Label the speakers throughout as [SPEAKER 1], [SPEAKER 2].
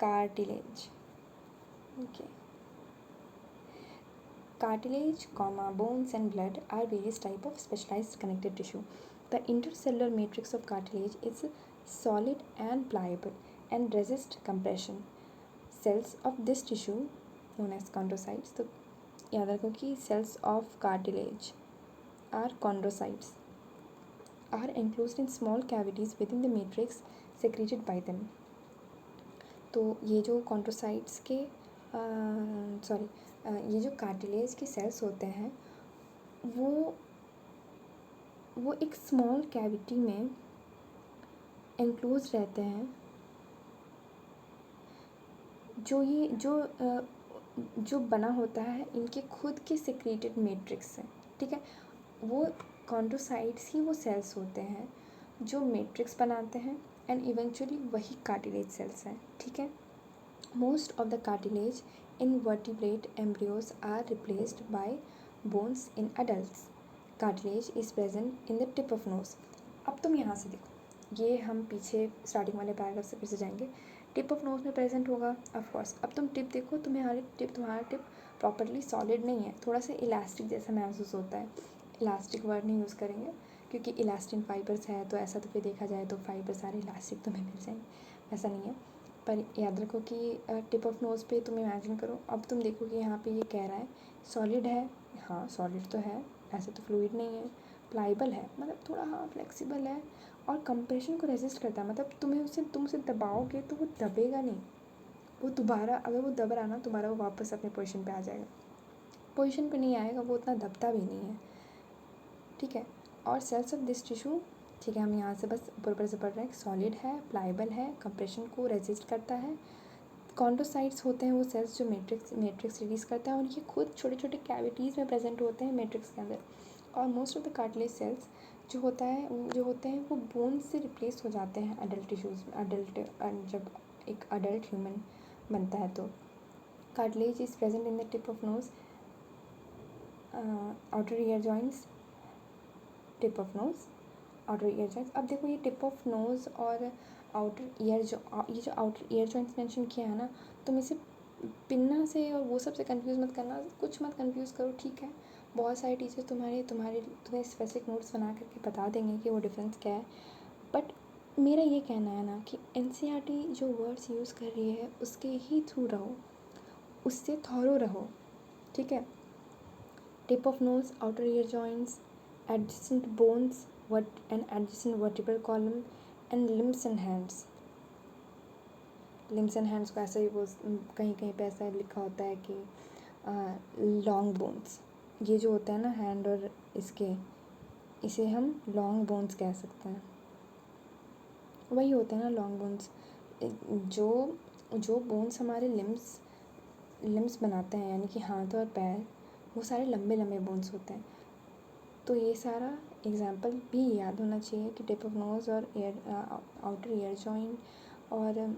[SPEAKER 1] cartilage. Okay. Cartilage, bones and blood are various types of specialized connective tissue. The intercellular matrix of cartilage is solid and pliable and resist compression. Cells of this tissue known as chondrocytes. तो याद रखो कि cells of cartilage are chondrocytes are enclosed in small cavities within the matrix secreted by them. तो ये जो कॉन्ट्रोसाइट्स के ये जो कार्टिलेज के सेल्स होते हैं वो एक स्मॉल कैविटी में एनक्लोज रहते हैं जो बना होता है इनके खुद के सिक्रेटेड मैट्रिक्स से. ठीक है, वो कॉन्ट्रोसाइट्स ही वो सेल्स होते हैं जो मैट्रिक्स बनाते हैं एंड इवेंचुअली वही कार्टिलेज सेल्स हैं. ठीक है, most of the cartilage in vertebrate embryos are replaced by bones in adults. Cartilage is present in the tip of nose. अब तुम यहाँ से देखो, ये हम पीछे स्टार्टिंग वाले पैराग्राफ से फिर से जाएंगे. टिप ऑफ नोज में प्रेजेंट होगा ऑफकोर्स. अब तुम टिप देखो, तुम्हारा टिप प्रॉपरली सॉलिड नहीं है, थोड़ा सा इलास्टिक जैसा महसूस होता है. इलास्टिक वर्ड नहीं यूज़ करेंगे क्योंकि इलास्टिन फाइबर्स है, तो ऐसा तो फिर देखा जाए तो फाइबर सारे इलास्टिक तुम्हें मिल जाएंगे, ऐसा नहीं है. पर याद रखो कि टिप ऑफ नोज़ पे तुम इमेजिन करो. अब तुम देखो कि यहाँ पे ये कह रहा है सॉलिड है. हाँ सॉलिड तो है, ऐसे तो फ्लूइड नहीं है. प्लाइबल है मतलब थोड़ा हाँ फ्लेक्सिबल है और कंप्रेशन को रेजिस्ट करता है. मतलब तुम उसे दबाओगे तो वो दबेगा नहीं, वो दोबारा अगर वो दब रहा ना दोबारा वो वापस अपने पोजीशन पे आ जाएगा. पोजीशन पे नहीं आएगा, वो उतना दबता भी नहीं है. ठीक है, और सेल्स ऑफ दिस टिश्यू. ठीक है, हम यहाँ से बस ऊपर से पढ़ रहे हैं. सॉलिड है, प्लाइबल है, कंप्रेशन को रेजिस्ट करता है. कॉन्ट्रोसाइट्स होते हैं वो सेल्स जो मैट्रिक्स रिलीज़ करता है और ये खुद छोटे छोटे कैविटीज़ में प्रेजेंट होते हैं मैट्रिक्स के अंदर. और most of the cartilage cells जो होते हैं वो बोन से रिप्लेस हो जाते हैं अडल्ट टिश्यूज़ में. जब एक अडल्ट ह्यूमन बनता है तो cartilage is present in the tip of knows, outer ear joints. Tip of knows, outer ear joints. अब देखो ये टिप ऑफ नोज़ और आउटर ईयर ये जो आउटर ईयर जॉइंट्स मेंशन किया है ना, तुम इसे पिन्ना से और वो सब से कंफ्यूज मत करना, कुछ मत कंफ्यूज करो. ठीक है, बहुत सारे टीचर्स तुम्हें स्पेसिफिक नोट्स बना करके बता देंगे कि वो डिफरेंस क्या है. बट मेरा ये कहना है ना कि एनसीईआरटी जो वर्ड्स यूज़ कर रही है उसके ही थ्रू रहो, उससे थॉरो रहो. ठीक है, tip of knows, outer ear joints, adjacent bones and adjacent vertebral column and limbs and hands. Limbs and hands को ऐसा ही वो कहीं कहीं पे ऐसा लिखा होता है कि लॉन्ग बोन्स. ये जो होता है ना हैंड और इसे हम लॉन्ग बोन्स कह सकते हैं. वही होते हैं ना लॉन्ग बोन्स. जो बोन्स हमारे लिम्स बनाते हैं यानी कि हाथ और पैर, वो सारे लंबे लंबे बोन्स होते हैं. तो ये सारा एग्जाम्पल भी याद होना चाहिए कि टिप ऑफ नोज़ और आउटर ईयर जॉइंट और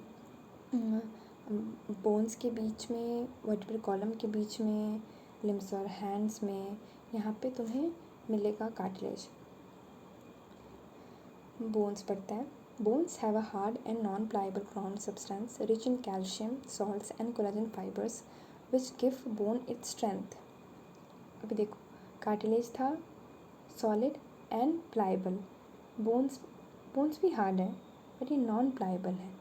[SPEAKER 1] बोन्स के बीच में, वर्टिब्रल कॉलम के बीच में, लिम्स और हैंड्स में, यहाँ पे तुम्हें मिलेगा कार्टिलेज. बोन्स पढ़ते हैं. Bones have a hard and non pliable ground substance rich in calcium salts and collagen fibres which give bone its strength. अभी देखो कार्टिलेज था, सॉलिड एंड प्लाइबल. बोन्स भी हार्ड है बट ये नॉन प्लाइबल है.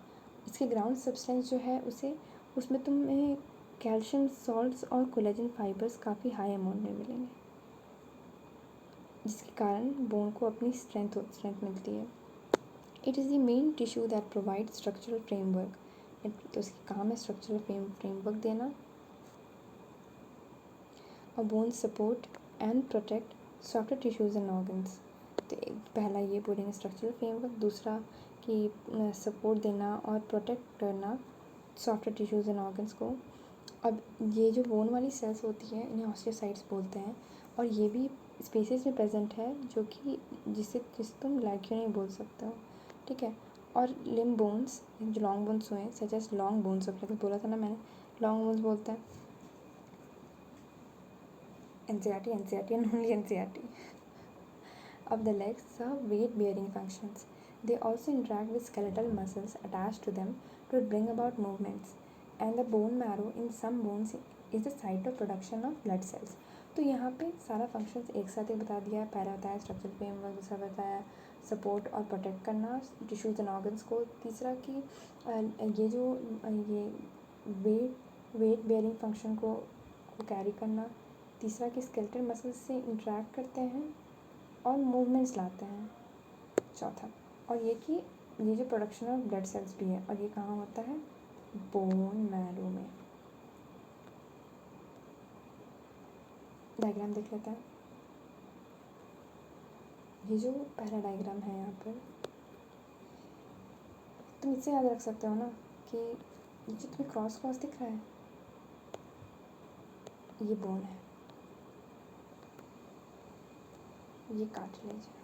[SPEAKER 1] इसके ग्राउंड सब्सटेंस जो है उसमें तुम्हें कैल्शियम सॉल्ट्स और कोलेजन फाइबर्स काफ़ी हाई अमाउंट में मिलेंगे, जिसके कारण बोन को अपनी स्ट्रेंथ मिलती है. It is the main tissue that provide structural framework. तो इसका काम है स्ट्रक्चरल फ्रेमवर्क देना. और bones support and protect software tissues and organs. तो पहला ये बोलेंगे स्ट्रक्चरल फ्रेमवर्क, दूसरा कि सपोर्ट देना और प्रोटेक्ट करना सॉफ्टवेयर टिश्यूज़ एंड ऑर्गन्स को. अब ये जो बोन वाली सेल्स होती हैं इन्हें ऑस्टियोसाइट्स बोलते हैं और ये भी स्पीसीज में प्रेजेंट है जो कि जिसे तुम लाइक्यू नहीं बोल सकते हो. ठीक है, और लिम्ब बोन्स जो लॉन्ग बोन्स हुए such as long bones of leg, बोला था ना मैंने लॉन्ग बोन्स बोलते हैं. NCERT and only NCERT. Of the legs serve weight-bearing functions. They also interact with skeletal muscles attached to them to bring about movements, and the bone marrow in some bones is the site of production of blood cells. तो यहाँ पे सारा functions एक साथ ही बता दिया, पहला बताया स्ट्रक्चरल फ्रेमवर्क, दूसरा बताया सपोर्ट और प्रोटेक्ट करना टिश्यूज़ एंड ऑर्गन्स को, तीसरा कि ये जो ये वेट बेयरिंग फंक्शन को कैरी करना, तीसरा कि स्केलेटल मसल्स से इंटरेक्ट करते हैं और मूवमेंट्स लाते हैं, चौथा और ये कि ये जो प्रोडक्शन ऑफ ब्लड सेल्स भी है और ये कहाँ होता है, बोन मैरो में। डायग्राम देख लेते हैं। ये जो पहला डायग्राम है यहाँ पर तुम इससे याद रख सकते हो ना कि ये जो तुम्हें क्रॉस क्रॉस दिख रहा है ये बोन है, ये कार्टिलेज है।